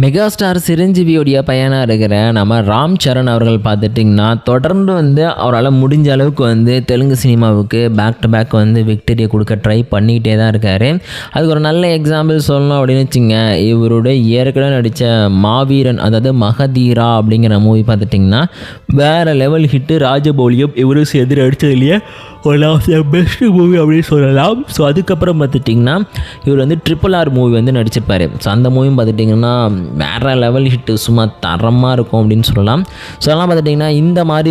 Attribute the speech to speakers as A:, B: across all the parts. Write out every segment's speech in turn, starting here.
A: Megastar சிரஞ்சீவியோடைய பையனாக இருக்கிற நம்ம ராம் சரண் அவர்கள் பார்த்துட்டிங்கன்னா தொடர்ந்து அவரால் முடிஞ்ச அளவுக்கு தெலுங்கு சினிமாவுக்கு பேக் டு பேக் விக்டரியை கொடுக்க ட்ரை பண்ணிக்கிட்டே தான் இருக்கார். அதுக்கு ஒரு நல்ல எக்ஸாம்பிள் சொல்லணும் அப்படின்னு வச்சுங்க, இவருடைய ஏற்கனவே நடித்த மாவீரன், அதாவது மகதீரா அப்படிங்கிற மூவி பார்த்துட்டிங்கன்னா வேறு லெவல் ஹிட்டு. ராஜபௌலியும் இவரும் சேர்ந்து நடித்ததுலேயே one of the best movie அப்படின்னு சொல்லலாம். ஸோ அதுக்கப்புறம் பார்த்துட்டிங்கன்னா இவர் RRR மூவி நடிச்சிருப்பார். ஸோ அந்த மூவியும் பார்த்துட்டிங்கன்னா வேறு லெவல் ஹிட்டு, சும்மா தரமாக இருக்கும் அப்படின்னு சொல்லலாம். ஸோ அதெல்லாம் பார்த்துட்டிங்கன்னா இந்த மாதிரி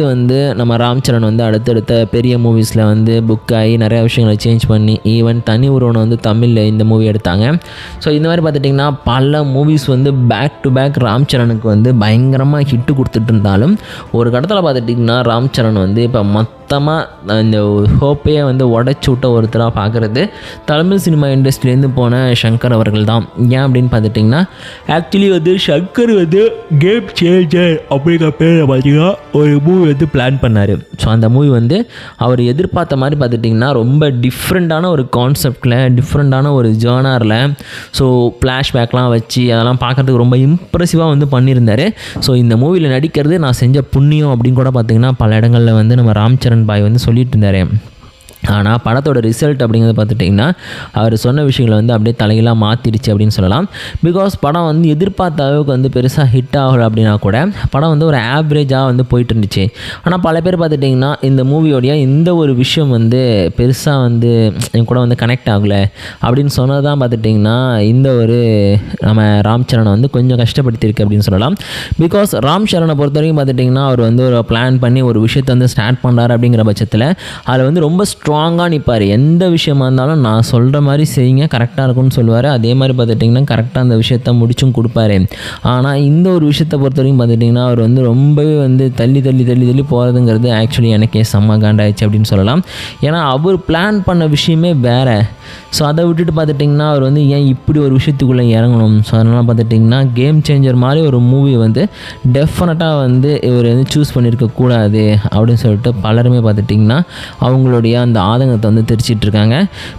A: நம்ம ராம் சரண் அடுத்தடுத்த பெரிய மூவிஸில் புக் ஆகி நிறையா விஷயங்களை சேஞ்ச் பண்ணி ஈவன் தனி ஒருவனை தமிழில் இந்த மூவி எடுத்தாங்க. ஸோ இந்த மாதிரி பார்த்துட்டிங்கன்னா பல movies back to back Ram சரணுக்கு பயங்கரமாக ஹிட்டு கொடுத்துட்டு இருந்தாலும் ஒரு கடத்தில் பார்த்துட்டிங்கன்னா ராம் சரண் இப்போ மொத்தமாக இந்த ஹோப்பையே உடச்சி விட்ட ஒருத்தராக பார்க்குறது தமிழ் சினிமா இண்டஸ்ட்ரியிலேருந்து போன சங்கர் அவர்கள் தான். ஏன் அப்படின்னு பார்த்துட்டிங்கன்னா ஆக்சுவலி சங்கர் கேம் சேஞ்சர் அப்படிங்கிற பேரை பார்த்தீங்கன்னா ஒரு மூவி பிளான் பண்ணார். ஸோ அந்த மூவி அவர் எதிர்பார்த்த மாதிரி பார்த்துட்டிங்கன்னா ரொம்ப டிஃப்ரெண்ட்டான ஒரு கான்செப்டில், டிஃப்ரெண்ட்டான ஒரு ஜேர்னரில், ஸோ ஃப்ளாஷ்பேக்லாம் வச்சு அதெல்லாம் பார்க்குறதுக்கு ரொம்ப இம்ப்ரெசிவாக பண்ணியிருந்தார். ஸோ இந்த மூவியில் நடிக்கிறது நான் செஞ்ச புண்ணியம் அப்படின்னு கூட பார்த்திங்கன்னா பல இடங்களில் நம்ம ராம் சரண் பாய் சொல்லிட்டு இருந்தார். ஆனால் படத்தோட ரிசல்ட் அப்படிங்கிறத பார்த்துட்டிங்கன்னா அவர் சொன்ன விஷயங்களை அப்படியே தலைகளாக மாற்றிடுச்சு அப்படின்னு சொல்லலாம். பிகாஸ் படம் எதிர்பார்த்த அளவுக்கு பெருசாக ஹிட் ஆகலை அப்படின்னா கூட படம் ஒரு ஆவரேஜாக போயிட்டு இருந்துச்சு. ஆனால் பல பேர் பார்த்துட்டிங்கன்னா இந்த மூவியோடைய இந்த ஒரு விஷயம் பெருசாக என் கூட கனெக்ட் ஆகலை அப்படின்னு சொன்னது தான் பார்த்துட்டிங்கன்னா இந்த ஒரு நம்ம ராம் சரணை கொஞ்சம் கஷ்டப்படுத்தியிருக்கு அப்படின்னு சொல்லலாம். பிகாஸ் ராம் சரணை பொறுத்த வரைக்கும் பார்த்துட்டிங்கன்னா அவர் ஒரு பிளான் பண்ணி ஒரு விஷயத்தை ஸ்டார்ட் பண்ணுறாரு அப்படிங்கிற பட்சத்தில் அதில் ரொம்ப ஸ்ட்ராங்காக நிற்பார். எந்த விஷயமா இருந்தாலும் நான் சொல்கிற மாதிரி செய்யுங்க, கரெக்டாக இருக்கும்னு சொல்லுவார். அதே மாதிரி பார்த்துட்டிங்கன்னா கரெக்டாக அந்த விஷயத்த முடிச்சும் கொடுப்பாரு. ஆனால் இந்த ஒரு விஷயத்தை பொறுத்த வரைக்கும் பார்த்துட்டிங்கன்னா அவர் ரொம்பவே தள்ளி தள்ளி தள்ளி தள்ளி போகிறதுங்கிறது ஆக்சுவலி எனக்கே செம்ம காண்டாயிடுச்சு அப்படின்னு சொல்லலாம். ஏன்னா அவர் பிளான் பண்ண விஷயமே வேறு. ஸோ அதை விட்டுட்டு பார்த்துட்டிங்கன்னா அவர் ஏன் இப்படி ஒரு விஷயத்துக்குள்ளே இறங்கணும். ஸோ அதனால் பார்த்துட்டிங்கன்னா கேம் சேஞ்சர் மாதிரி ஒரு மூவி டெஃபினட்டாக இவர் சூஸ் பண்ணியிருக்கக்கூடாது அப்படின்னு சொல்லிட்டு பலருமே பார்த்துட்டிங்கன்னா அவங்களுடைய அந்த ஆதங்கத்தை தெரிச்சிட்ருக்காங்க.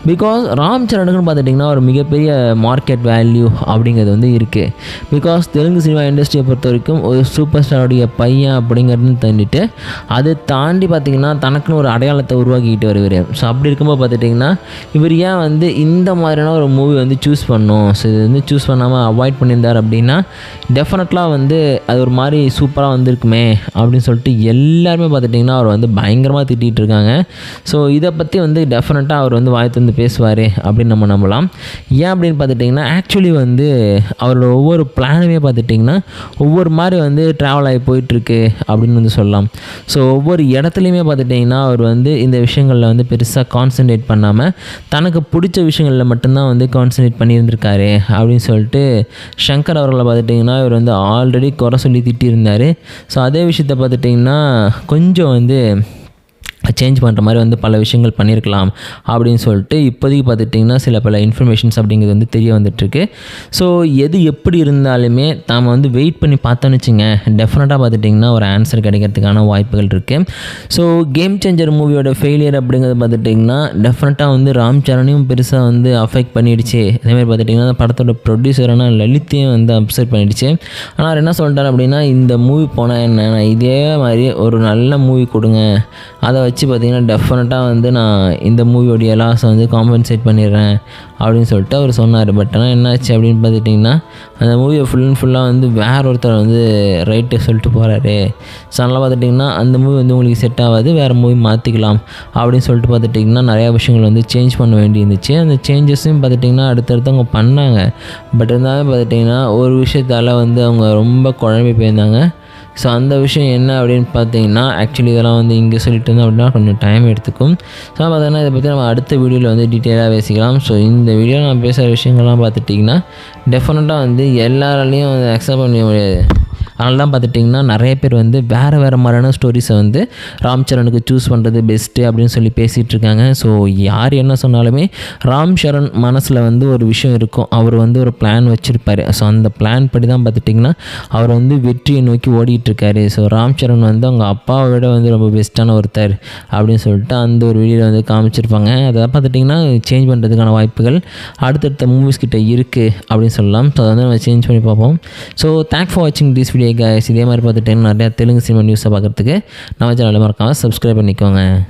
A: பிகாஸ் ராம் சரணுக்குன்னு பார்த்துட்டிங்கன்னா ஒரு மிகப்பெரிய மார்க்கெட் வேல்யூ அப்படிங்கிறது இருக்குது. பிகாஸ் தெலுங்கு சினிமா இண்டஸ்ட்ரியை பொறுத்த வரைக்கும் ஒரு சூப்பர் ஸ்டாருடைய பையன் அப்படிங்கிறது தண்டிட்டு அதை தாண்டி பார்த்திங்கன்னா தனக்குன்னு ஒரு அடையாளத்தை உருவாக்கிக்கிட்டு வருவார். ஸோ அப்படி இருக்கும்போது பார்த்துட்டிங்கன்னா இவர் ஏன் இந்த மாதிரியான ஒரு மூவி சூஸ் பண்ணணும். ஸோ இது சூஸ் பண்ணாமல் அவாய்ட் பண்ணியிருந்தார் அப்படின்னா டெஃபினட்லாக அது ஒரு மாதிரி சூப்பராக வந்திருக்குமே அப்படின்னு சொல்லிட்டு எல்லாருமே பார்த்துட்டிங்கன்னா அவர் பயங்கரமாக திட்டிகிட்டு இருக்காங்க. ஸோ இதை பற்றி டெஃபினட்டாக அவர் வாய் தந்து பேசுவார் அப்படின்னு நம்ம நம்பலாம். ஏன் அப்படின்னு பார்த்துட்டிங்கன்னா ஆக்சுவலி அவரோட ஒவ்வொரு பிளானுமே பார்த்துட்டிங்கன்னா ஒவ்வொரு மாதிரி ட்ராவல் ஆகி போயிட்டுருக்கு அப்படின்னு சொல்லலாம். ஸோ ஒவ்வொரு இடத்துலையுமே பார்த்துட்டிங்கன்னா அவர் இந்த விஷயங்களில் பெருசாக கான்சன்ட்ரேட் பண்ணாமல் தனக்கு பிடிச்ச விஷயங்களில் மட்டும்தான் கான்சன்ட்ரேட் பண்ணியிருந்திருக்காரு அப்படின்னு சொல்லிட்டு சங்கர் அவர்களை பார்த்துட்டிங்கன்னா இவர் ஆல்ரெடி குறை சொல்லி திட்டியிருந்தார். ஸோ அதே விஷயத்தை பார்த்துட்டிங்கன்னா கொஞ்சம் சேஞ்ச் பண்ணுற மாதிரி பல விஷயங்கள் பண்ணியிருக்கலாம் அப்படின்னு சொல்லிட்டு இப்போதைக்கு பார்த்துட்டிங்கன்னா சில பல இன்ஃபர்மேஷன்ஸ் அப்படிங்கிறது தெரிய வந்துட்டுருக்கு. ஸோ எது எப்படி இருந்தாலுமே நாம் வெயிட் பண்ணி பார்த்தோன்னு வச்சுங்க, டெஃபினட்டாக பார்த்துட்டிங்கன்னா ஒரு ஆன்சர் கிடைக்கிறதுக்கான வாய்ப்புகள் இருக்குது. ஸோ கேம் சேஞ்சர் மூவியோட ஃபெயிலியர் அப்படிங்கிறது பார்த்துட்டிங்கன்னா டெஃபினட்டாக ராம் சரணையும் பெருசாக அஃபெக்ட் பண்ணிடுச்சு. அதேமாதிரி பார்த்துட்டிங்கன்னா படத்தோட ப்ரொடியூசரான லலித்தையும் அப்செட் பண்ணிடுச்சு. ஆனால் அவர் என்ன சொல்லிட்டார் அப்படின்னா, இந்த மூவி போனால் என்ன, இதே மாதிரி ஒரு நல்ல மூவி கொடுங்க, அதை வச்சு பார்த்திங்கன்னா டெஃபினட்டாக நான் இந்த மூவியோடைய லாஸை காம்பன்சேட் பண்ணிடுறேன் அப்படின்னு சொல்லிட்டு அவர் சொன்னார். பட் ஆனால் என்னாச்சு அப்படின்னு பார்த்துட்டிங்கன்னா அந்த மூவியை ஃபுல் அண்ட் ஃபுல்லாக வேற ஒருத்தர் ரைட்டு சொல்லிட்டு போகிறாரு. ஸோ அதனால் பார்த்துட்டிங்கன்னா அந்த மூவி உங்களுக்கு செட் ஆகாது, வேறு மூவி மாற்றிக்கலாம் அப்படின்னு சொல்லிட்டு பார்த்துட்டிங்கன்னா நிறையா விஷயங்கள் சேஞ்ச் பண்ண வேண்டி இருந்துச்சு. அந்த சேஞ்சஸையும் பார்த்துட்டிங்கன்னா அடுத்தடுத்து அவங்க பண்ணாங்க. பட் இருந்தாலும் பார்த்துட்டிங்கன்னா ஒரு விஷயத்தால் அவங்க ரொம்ப குழம்பி போயிருந்தாங்க. ஸோ அந்த விஷயம் என்ன அப்படின்னு பார்த்தீங்கன்னா ஆக்சுவலி இதெல்லாம் இங்கே சொல்லிட்டு இருந்தோம் அப்படின்னா கொஞ்சம் டைம் எடுத்துக்கும். ஸோ பார்த்தீங்கன்னா இதை பற்றி நம்ம அடுத்த வீடியோவில் டீட்டெயிலாக பேசிக்கலாம். ஸோ இந்த வீடியோ நான் பேசுகிற விஷயங்கள்லாம் பார்த்துட்டிங்கன்னா டெஃபினட்டாக எல்லாராலையும் அக்செப்ட் பண்ண முடியாது. அதனால தான் பார்த்துட்டிங்கன்னா நிறைய பேர் வந்து வேறு மாதிரியான ஸ்டோரிஸை வந்து ராம் சரணுக்கு சூஸ் பண்ணுறது பெஸ்ட்டு அப்படின்னு சொல்லி பேசிகிட்டு இருக்காங்க. ஸோ யார் என்ன சொன்னாலுமே ராம் சரண் மனசில் வந்து ஒரு விஷயம் இருக்கும். அவர் வந்து ஒரு பிளான் வச்சுருப்பார். ஸோ அந்த பிளான் படி தான் பார்த்துட்டிங்கன்னா அவர் வந்து வெற்றியை நோக்கி ஓடிட்டுருக்காரு. ஸோ ராம் சரண் வந்து அவங்க அப்பாவை விட வந்து ரொம்ப பெஸ்ட்டான ஒருத்தர் அப்படின்னு சொல்லிட்டு அந்த ஒரு வீடியோவில் வந்து காமிச்சிருப்பாங்க. அதை பார்த்துட்டிங்கன்னா சேஞ்ச் பண்ணுறதுக்கான வாய்ப்புகள் அடுத்தடுத்த மூவிஸ் கிட்ட இருக்குது அப்படின்னு சொல்லலாம். ஸோ அதை வந்து நம்ம சேஞ்ச் பண்ணி பார்ப்போம். ஸோ தேங்க்ஸ் ஃபார் வாட்சிங் திஸ் வீடியோ கைஸ். இதே மாதிரி பார்த்துட்டிங்கன்னா நிறையா தெலுங்கு சினிமா நியூஸை பார்க்குறதுக்கு நம்ம சேனலில் மறக்காமல் சப்ஸ்கிரைப் பண்ணிக்கோங்க.